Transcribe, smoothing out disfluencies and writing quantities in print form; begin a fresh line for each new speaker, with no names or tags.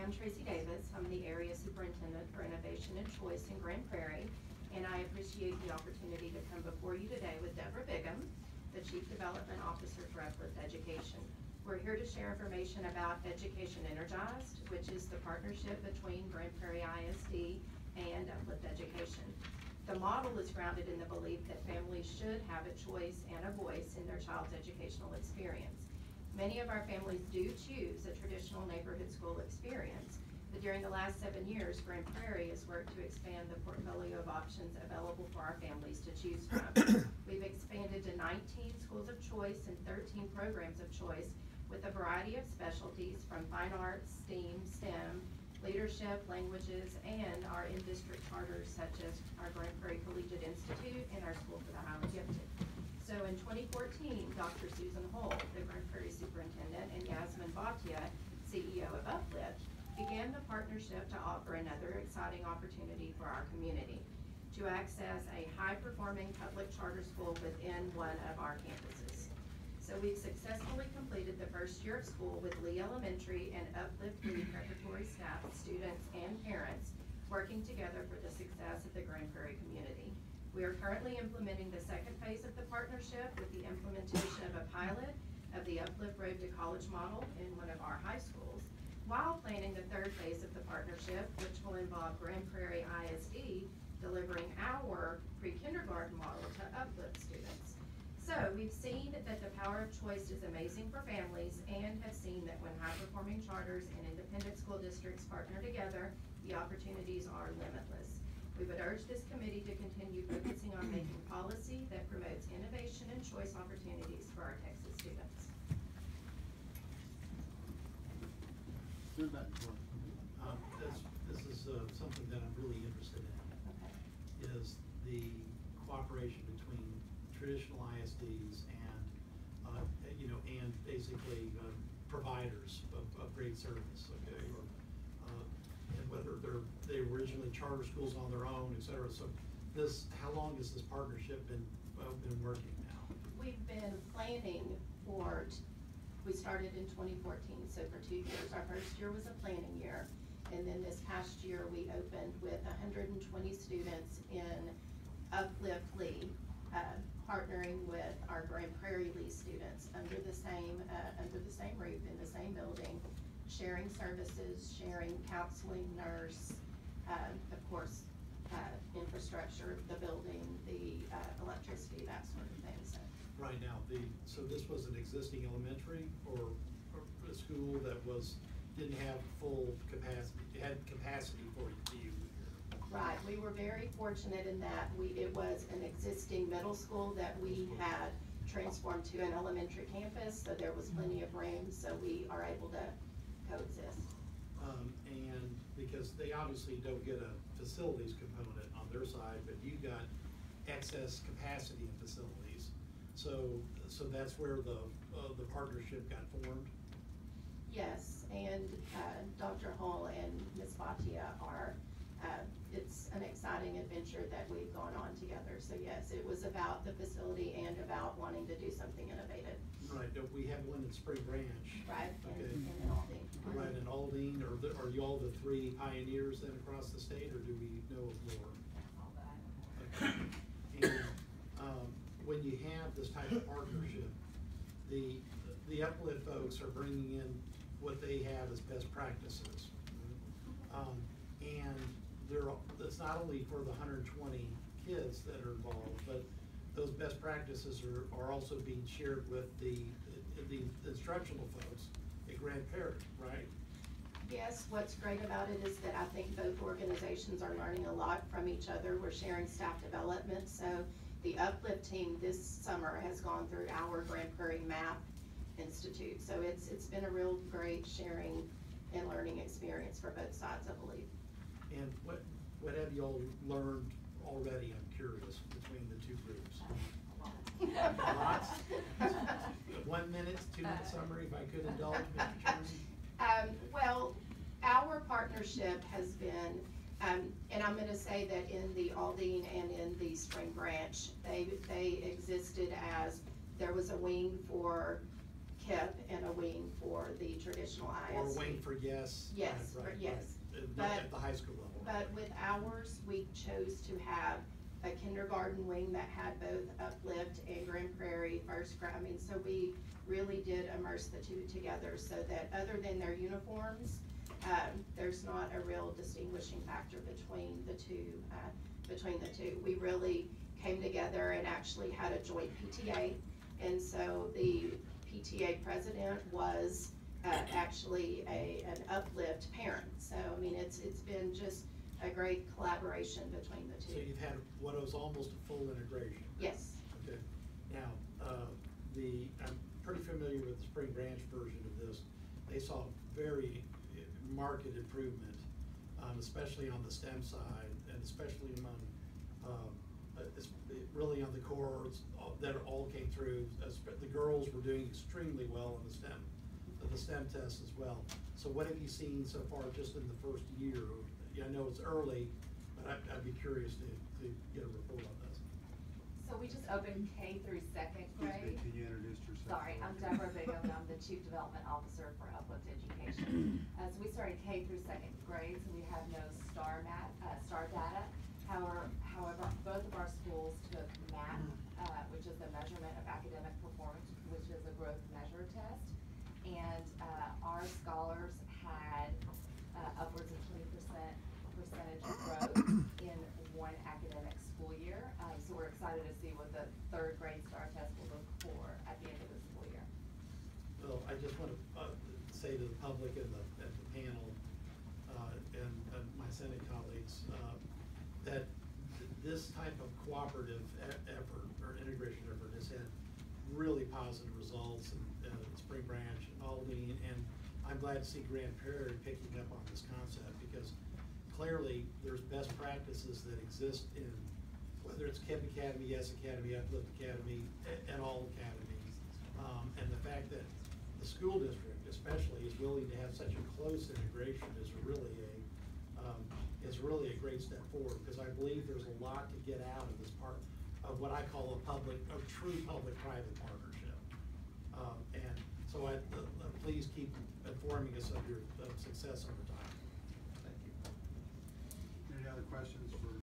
am Tracy Davis. I'm the Area Superintendent for Innovation and Choice in Grand Prairie, and I appreciate the opportunity to come before you today with Deborah Bigham, the Chief Development Officer for Uplift Education. We're here to share information about Education Energized, which is the partnership between Grand Prairie ISD and Uplift Education. The model is grounded in the belief that families should have a choice and a voice in their child's educational experience. Many of our families do choose a traditional neighborhood school experience, but during the last 7 years, Grand Prairie has worked to expand the portfolio of options available for our families to choose from. We've expanded to 19 schools of choice and 13 programs of choice with a variety of specialties from fine arts, STEAM, STEM, leadership, languages, and our in-district charters such as our Grand Prairie Collegiate Institute and our School for the Highly Gifted. So in 2014, Dr. Susan Hull, the Grand Prairie Superintendent, and Yasmin Bhatia, CEO of Uplift, began the partnership to offer another exciting opportunity for our community to access a high-performing public charter school within one of our campuses. So we've successfully completed the first year of school with Lee Elementary and Uplift Lee preparatory staff, students, and parents working together for the success of the Grand Prairie community. We are currently implementing the second phase of the partnership with the implementation of a pilot of the Uplift Road to College model in one of our high schools, while planning the third phase of the partnership, which will involve Grand Prairie ISD delivering our pre-kindergarten model to Uplift students. So we've seen that the power of choice is amazing for families and have seen that when high-performing charters and independent school districts partner together, the opportunities are limitless. We would urge this committee to continue focusing on making policy that promotes innovation and choice opportunities for our Texas students.
This is something that I'm really interested in. Okay. Is the cooperation between traditional ISDs and and basically providers of great service. Okay, or and whether they originally charter schools on their own, et cetera. So how long has this partnership been working now?
We've been planning we started in 2014, so for 2 years. Our first year was a planning year, and then this past year we opened with 120 students in Uplift Lee, partnering with our Grand Prairie Lee students under the same roof in the same building, sharing services, sharing counseling, nurse, of course, infrastructure, the building, the electricity, that sort of thing. So.
Right now, so this was an existing elementary or a school that didn't have full capacity, had capacity for you.
Right, we were very fortunate in that it was an existing middle school that we had transformed to an elementary campus, so there was plenty of room, so we are able to coexist.
And because they obviously don't get a facilities component on their side, but you got excess capacity in facilities. So that's where the partnership got formed?
Yes, and Dr. Hull and Ms. Bhatia are, it's an exciting adventure that we've gone on together. So yes, it was about the facility and about wanting to do something innovative.
Right, we have one in Spring Branch.
Right,
okay.
and in Aldine.
Right, in Aldine, are you all the 3 pioneers then across the state, or do we know of more? Okay. And when you have this type of partnership, the Uplift folks are bringing in what they have as best practices. And it's not only for the 120 kids that are involved, but those best practices are also being shared with the instructional folks at Grand Prairie, right?
Yes, what's great about it is that I think both organizations are learning a lot from each other. We're sharing staff development. So the Uplift team this summer has gone through our Grand Prairie Math Institute. So it's been a real great sharing and learning experience for both sides, I believe.
And what have you all learned already, I'm curious, between the two groups? Lots? 1 minute, 2 minute summary, if I could indulge, Mr. Chairman?
Well, our partnership has been, and I'm going to say that in the Aldine and in the Spring Branch, they existed as there was a wing for KIPP and a wing for the traditional ISD.
Or wing for yes.
Yes,
right,
yes.
Not at the high school level.
But with ours, we chose to have a kindergarten wing that had both Uplift and Grand Prairie first grade. I mean, so we really did immerse the two together so that other than their uniforms, there's not a real distinguishing factor between the two. We really came together and actually had a joint PTA, and so the PTA president was actually an Uplift parent. So I mean, it's been just a great collaboration between the two.
So you've had what was almost a full integration.
Yes.
Okay. Now, I'm pretty familiar with the Spring Branch version of this. They saw very marked improvement, especially on the STEM side, and especially among, really on the cores that all came through. The girls were doing extremely well on the STEM tests as well. So what have you seen so far just in the first year? I know it's early, but I'd be curious to get a report on this.
So we just opened K through second grade.
Can you introduce yourself?
Sorry, I'm Deborah Bigham, and I'm the Chief Development Officer for Uplift Education. So we started K through second grade, so we have no star data. However, both of our schools took MAP, which is the measurement of academic performance, which is a growth measure test. And our scholars had upwards of 20% growth in one academic school year. So we're excited to see what the third grade star test will look for at the end of the school year.
Well, I just want to say to the public and the panel and my Senate colleagues that this type of cooperative effort or integration effort has had really positive results in Spring Branch and Aldine, and I'm glad to see Grand Prairie picking up on this concept, because clearly there's best practices that exist in, whether it's KIPP Academy, Yes Academy, Uplift Academy, and all academies. And the fact that the school district especially is willing to have such a close integration is really a great step forward, because I believe there's a lot to get out of this part of what I call a true public-private partnership. And so please keep informing us of your success over time. Thank you.
Any other questions for